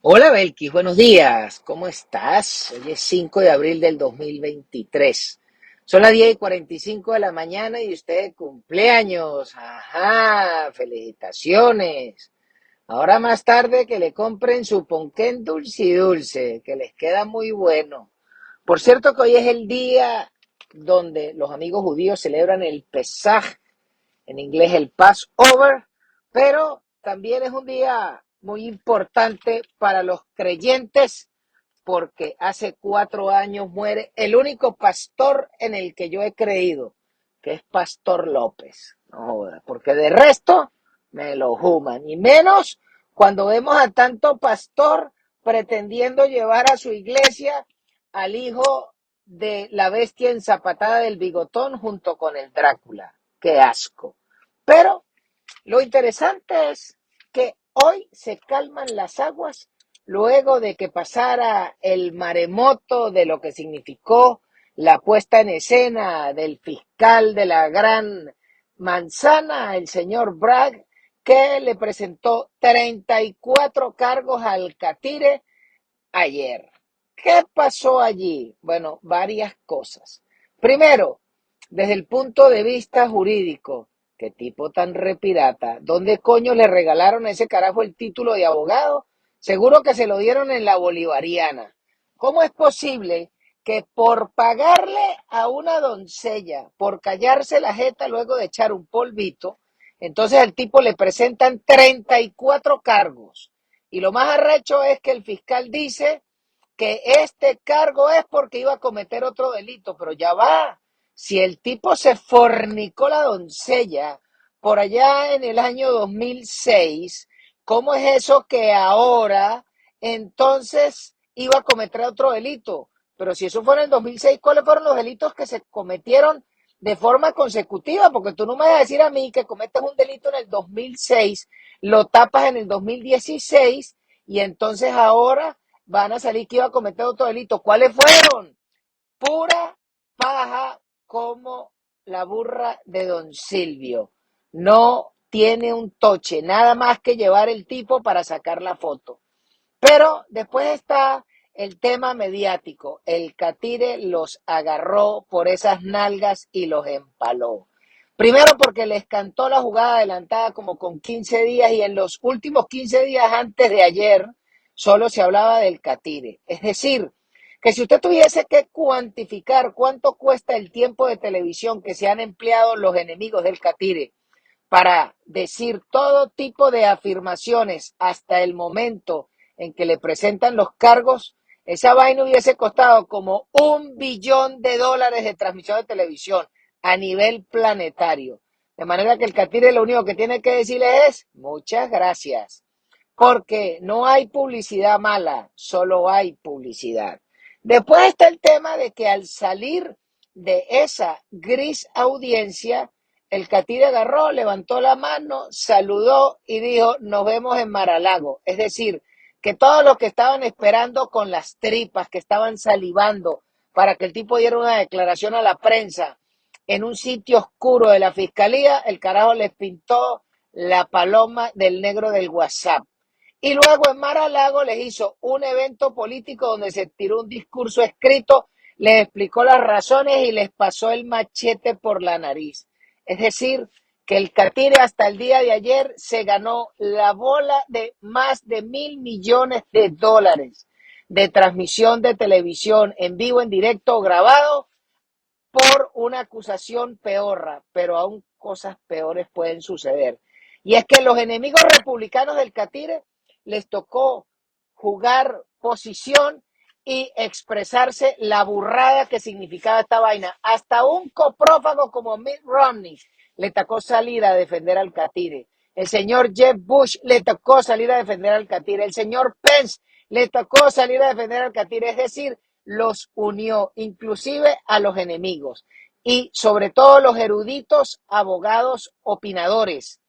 Hola Belkis, buenos días. ¿Cómo estás? Hoy es 5 de abril del 2023. Son las 10:45 de la mañana y usted cumpleaños. Ajá, felicitaciones. Ahora más tarde que le compren su ponquén dulce y dulce, que les queda muy bueno. Por cierto que hoy es el día donde los amigos judíos celebran el Pesaj, en inglés el Passover, pero también es un día muy importante para los creyentes porque hace 4 años muere el único pastor en el que yo he creído, que es Pastor López. No joda, porque de resto me lo juman, y menos cuando vemos a tanto pastor pretendiendo llevar a su iglesia al hijo de la bestia enzapatada del bigotón junto con el Drácula. Qué asco. Pero lo interesante es que hoy se calman las aguas luego de que pasara el maremoto de lo que significó la puesta en escena del fiscal de la Gran Manzana, el señor Bragg, que le presentó 34 cargos al Catire ayer. ¿Qué pasó allí? Bueno, varias cosas. Primero, desde el punto de vista jurídico, qué tipo tan repirata. ¿Dónde coño le regalaron a ese carajo el título de abogado? Seguro que se lo dieron en la bolivariana. ¿Cómo es posible que por pagarle a una doncella, por callarse la jeta luego de echar un polvito, entonces al tipo le presentan 34 cargos? Y lo más arrecho es que el fiscal dice que este cargo es porque iba a cometer otro delito, pero ya va. Si el tipo se fornicó la doncella por allá en el año 2006, ¿cómo es eso que ahora entonces iba a cometer otro delito? Pero si eso fue en el 2006, ¿cuáles fueron los delitos que se cometieron de forma consecutiva? Porque tú no me vas a decir a mí que cometes un delito en el 2006, lo tapas en el 2016 y entonces ahora van a salir que iba a cometer otro delito. ¿Cuáles fueron? Pura paja como la burra de don Silvio. No tiene un toche, nada más que llevar el tipo para sacar la foto. Pero después está el tema mediático. El Catire los agarró por esas nalgas y los empaló. Primero porque les cantó la jugada adelantada como con 15 días y en los últimos 15 días antes de ayer solo se hablaba del Catire. Es decir, que si usted tuviese que cuantificar cuánto cuesta el tiempo de televisión que se han empleado los enemigos del Catire para decir todo tipo de afirmaciones hasta el momento en que le presentan los cargos, esa vaina hubiese costado como $1 billón de transmisión de televisión a nivel planetario. De manera que el Catire lo único que tiene que decirle es muchas gracias, porque no hay publicidad mala, solo hay publicidad. Después está el tema de que al salir de esa gris audiencia, el Catire agarró, levantó la mano, saludó y dijo, nos vemos en Mar-a-Lago. Es decir, que todos los que estaban esperando con las tripas, que estaban salivando para que el tipo diera una declaración a la prensa en un sitio oscuro de la fiscalía, el carajo les pintó la paloma del negro del WhatsApp. Y luego en Mar-a-Lago les hizo un evento político donde se tiró un discurso escrito, les explicó las razones y les pasó el machete por la nariz. Es decir, que el Catire hasta el día de ayer se ganó la bola de más de $1.000 millones de transmisión de televisión en vivo, en directo o grabado por una acusación peorra, pero aún cosas peores pueden suceder. Y es que los enemigos republicanos del Catire les tocó jugar posición y expresarse la burrada que significaba esta vaina. Hasta un coprófago como Mitt Romney le tocó salir a defender al Catire. El señor Jeb Bush le tocó salir a defender al Catire. El señor Pence le tocó salir a defender al Catire. Es decir, los unió, inclusive a los enemigos y sobre todo los eruditos abogados opinadores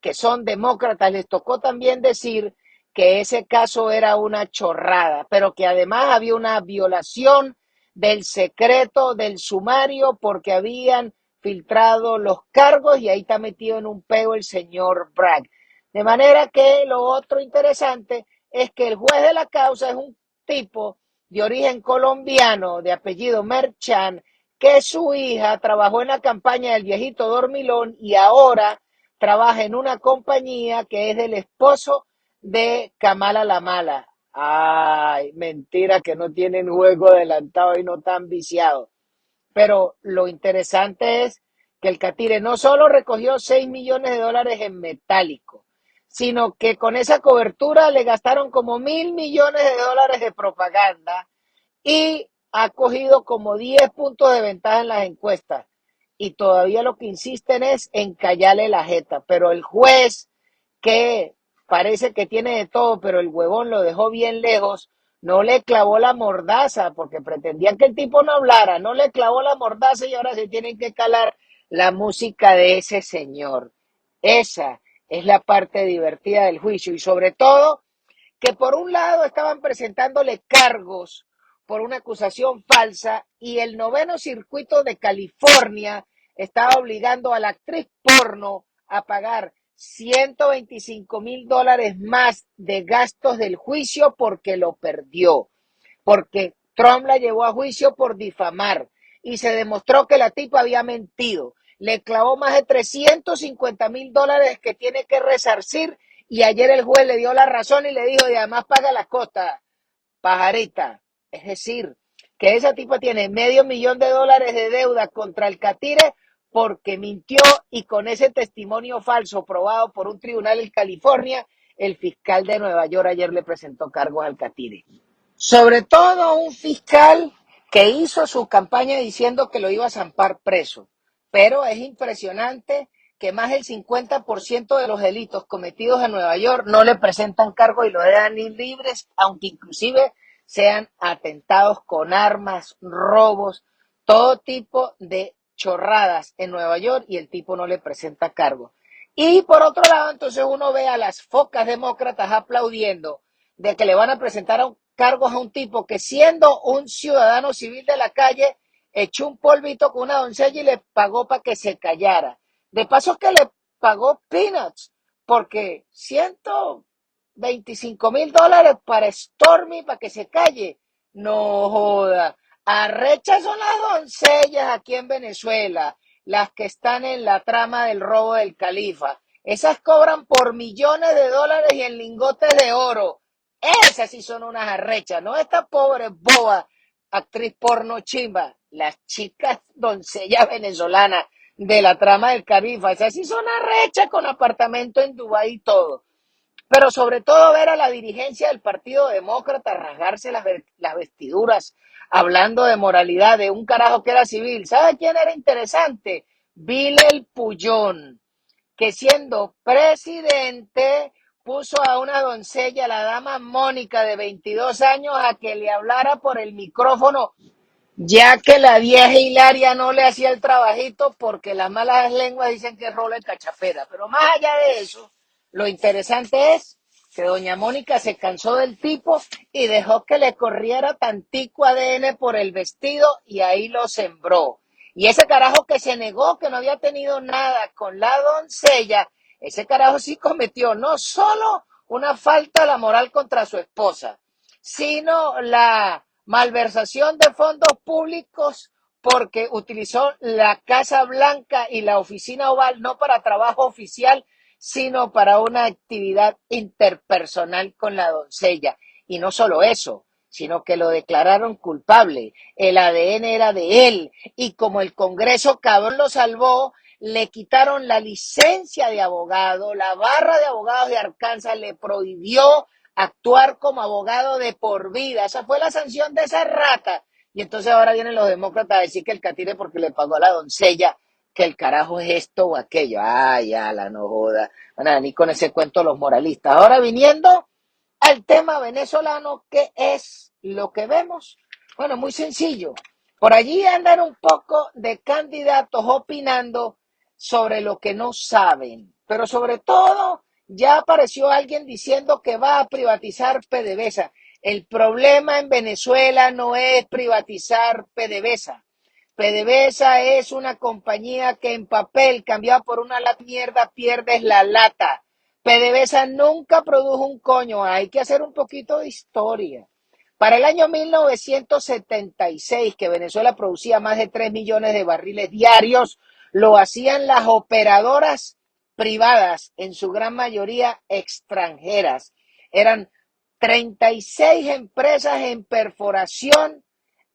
que son demócratas, les tocó también decir que ese caso era una chorrada, pero que además había una violación del secreto del sumario porque habían filtrado los cargos y ahí está metido en un peo el señor Bragg. De manera que lo otro interesante es que el juez de la causa es un tipo de origen colombiano, de apellido Merchan, que su hija trabajó en la campaña del viejito dormilón y ahora trabaja en una compañía que es del esposo de Kamala la Mala. Ay, mentira que no tienen juego adelantado y no tan viciado. Pero lo interesante es que el Catire no solo recogió $6 millones en metálico, sino que con esa cobertura le gastaron como $1.000 millones de propaganda y ha cogido como 10 puntos de ventaja en las encuestas. Y todavía lo que insisten es en callarle la jeta. Pero el juez, que parece que tiene de todo, pero el huevón lo dejó bien lejos, no le clavó la mordaza, porque pretendían que el tipo no hablara, no le clavó la mordaza y ahora se tienen que calar la música de ese señor. Esa es la parte divertida del juicio y sobre todo que por un lado estaban presentándole cargos por una acusación falsa y el noveno circuito de California estaba obligando a la actriz porno a pagar $125,000 más de gastos del juicio porque lo perdió, porque Trump la llevó a juicio por difamar y se demostró que la tipa había mentido. Le clavó más de $350,000 que tiene que resarcir y ayer el juez le dio la razón y le dijo, y además paga la costa, pajarita. Es decir, que esa tipa tiene $500,000 de deuda contra el Catire porque mintió y con ese testimonio falso probado por un tribunal en California, el fiscal de Nueva York ayer le presentó cargos al Catire. Sobre todo un fiscal que hizo su campaña diciendo que lo iba a zampar preso. Pero es impresionante que más del 50% de los delitos cometidos en Nueva York no le presentan cargo y lo dejan libres, aunque inclusive sean atentados con armas, robos, todo tipo de chorradas en Nueva York y el tipo no le presenta cargo. Y por otro lado, entonces uno ve a las focas demócratas aplaudiendo de que le van a presentar cargos a un tipo que siendo un ciudadano civil de la calle, echó un polvito con una doncella y le pagó para que se callara. De paso que le pagó peanuts, porque $125,000 para Stormy para que se calle. No joda. Arrechas son las doncellas aquí en Venezuela, las que están en la trama del robo del Califa. Esas cobran por $millones y en lingotes de oro. Esas sí son unas arrechas, no esta pobre boba actriz porno chimba, las chicas doncellas venezolanas de la trama del Califa, esas sí son arrechas con apartamento en Dubái y todo. Pero sobre todo ver a la dirigencia del Partido Demócrata rasgarse las vestiduras, hablando de moralidad de un carajo que era civil. ¿Sabe quién era interesante? Bilel Puyón, que siendo presidente puso a una doncella, la dama Mónica de 22 años, a que le hablara por el micrófono, ya que la vieja Hilaria no le hacía el trabajito porque las malas lenguas dicen que es rolo de cachafera. Pero más allá de eso, lo interesante es que doña Mónica se cansó del tipo y dejó que le corriera tantico ADN por el vestido y ahí lo sembró. Y ese carajo que se negó, que no había tenido nada con la doncella, ese carajo sí cometió no solo una falta a la moral contra su esposa, sino la malversación de fondos públicos porque utilizó la Casa Blanca y la Oficina Oval no para trabajo oficial, sino para una actividad interpersonal con la doncella. Y no solo eso, sino que lo declararon culpable. El ADN era de él y como el Congreso cabrón lo salvó, le quitaron la licencia de abogado, la barra de abogados de Arkansas le prohibió actuar como abogado de por vida. Esa fue la sanción de esa rata. Y entonces ahora vienen los demócratas a decir que el Catire porque le pagó a la doncella, que el carajo es esto o aquello. Ay, ya la no joda. Van a venir con ese cuento los moralistas. Ahora viniendo al tema venezolano, ¿qué es lo que vemos? Bueno, muy sencillo. Por allí andan un poco de candidatos opinando sobre lo que no saben, pero sobre todo ya apareció alguien diciendo que va a privatizar PDVSA. El problema en Venezuela no es privatizar PDVSA. PDVSA es una compañía que en papel, cambiada por una lata mierda, pierdes la lata. PDVSA nunca produjo un coño. Hay que hacer un poquito de historia. Para el año 1976, que Venezuela producía más de 3 millones de barriles diarios, lo hacían las operadoras privadas, en su gran mayoría extranjeras. Eran 36 empresas en perforación,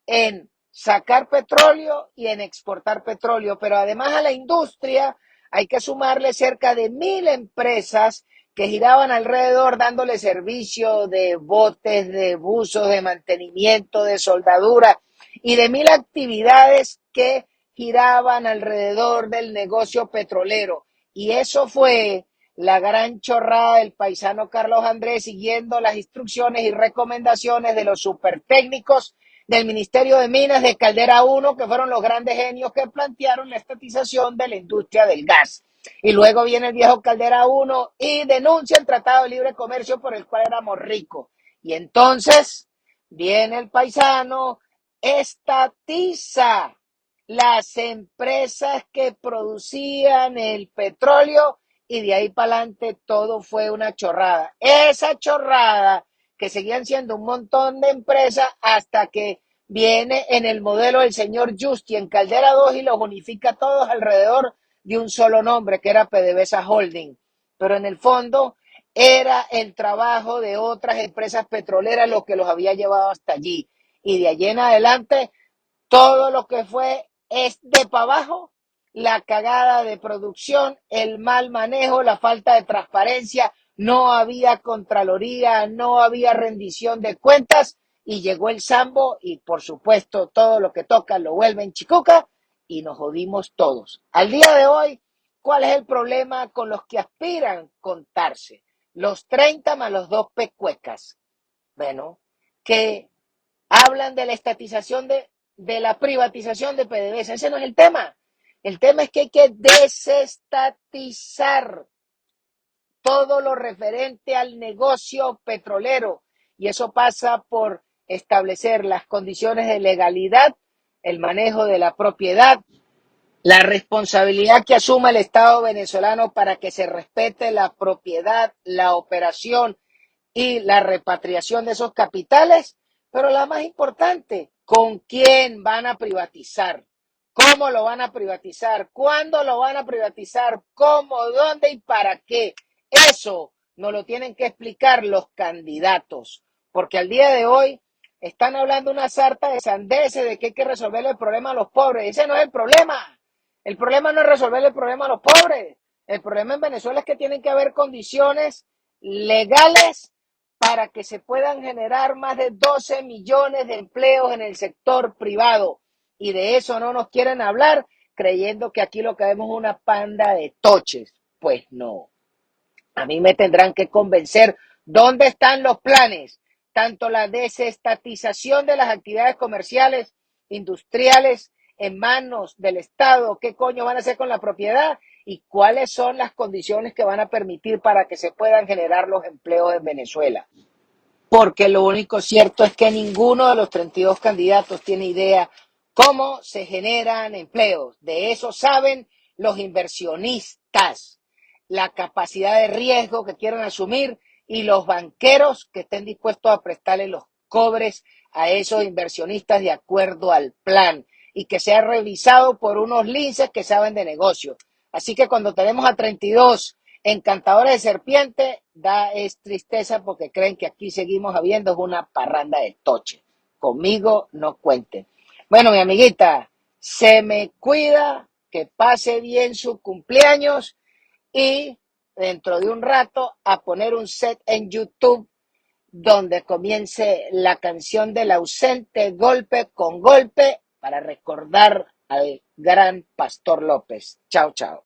en sacar petróleo y en exportar petróleo, pero además a la industria hay que sumarle cerca de 1.000 empresas que giraban alrededor dándole servicio de botes, de buzos, de mantenimiento, de soldadura y de 1.000 actividades que giraban alrededor del negocio petrolero. Y eso fue la gran chorrada del paisano Carlos Andrés, siguiendo las instrucciones y recomendaciones de los supertécnicos del Ministerio de Minas de Caldera 1, que fueron los grandes genios que plantearon la estatización de la industria del gas. Y luego viene el viejo Caldera 1 y denuncia el Tratado de Libre Comercio por el cual éramos ricos. Y entonces viene el paisano, estatiza las empresas que producían el petróleo y de ahí para adelante todo fue una chorrada. Esa chorrada que seguían siendo un montón de empresas hasta que viene en el modelo del señor Justi en Caldera 2 y los unifica todos alrededor de un solo nombre, que era PDVSA Holding. Pero en el fondo era el trabajo de otras empresas petroleras lo que los había llevado hasta allí. Y de allí en adelante, todo lo que fue es de para abajo, la cagada de producción, el mal manejo, la falta de transparencia, no había contraloría, no había rendición de cuentas y llegó el Sambo y por supuesto todo lo que toca lo vuelven chicuca y nos jodimos todos. Al día de hoy, ¿cuál es el problema con los que aspiran contarse? Los 30 más los dos pecuecas. Bueno, que hablan de la estatización de la privatización de PDVSA. Ese no es el tema. El tema es que hay que desestatizar todo lo referente al negocio petrolero y eso pasa por establecer las condiciones de legalidad, el manejo de la propiedad, la responsabilidad que asuma el Estado venezolano para que se respete la propiedad, la operación y la repatriación de esos capitales, pero la más importante, ¿con quién van a privatizar? ¿Cómo lo van a privatizar? ¿Cuándo lo van a privatizar? ¿Cómo? ¿Dónde y para qué? Eso nos lo tienen que explicar los candidatos, porque al día de hoy están hablando una sarta de sandeces de que hay que resolver el problema a los pobres. Ese no es el problema. El problema no es resolver el problema a los pobres. El problema en Venezuela es que tienen que haber condiciones legales para que se puedan generar más de 12 millones de empleos en el sector privado. Y de eso no nos quieren hablar, creyendo que aquí lo que vemos es una panda de toches. Pues no. A mí me tendrán que convencer dónde están los planes, tanto la desestatización de las actividades comerciales, industriales, en manos del Estado, qué coño van a hacer con la propiedad y cuáles son las condiciones que van a permitir para que se puedan generar los empleos en Venezuela. Porque lo único cierto es que ninguno de los 32 candidatos tiene idea cómo se generan empleos. De eso saben los inversionistas, la capacidad de riesgo que quieren asumir y los banqueros que estén dispuestos a prestarle los cobres a esos inversionistas de acuerdo al plan y que sea revisado por unos linces que saben de negocio. Así que cuando tenemos a 32 encantadores de serpiente, es tristeza porque creen que aquí seguimos habiendo una parranda de toche. Conmigo no cuenten. Bueno, mi amiguita, se me cuida, que pase bien su cumpleaños y dentro de un rato a poner un set en YouTube donde comience la canción del ausente golpe con golpe para recordar al gran Pastor López. Chao, chao.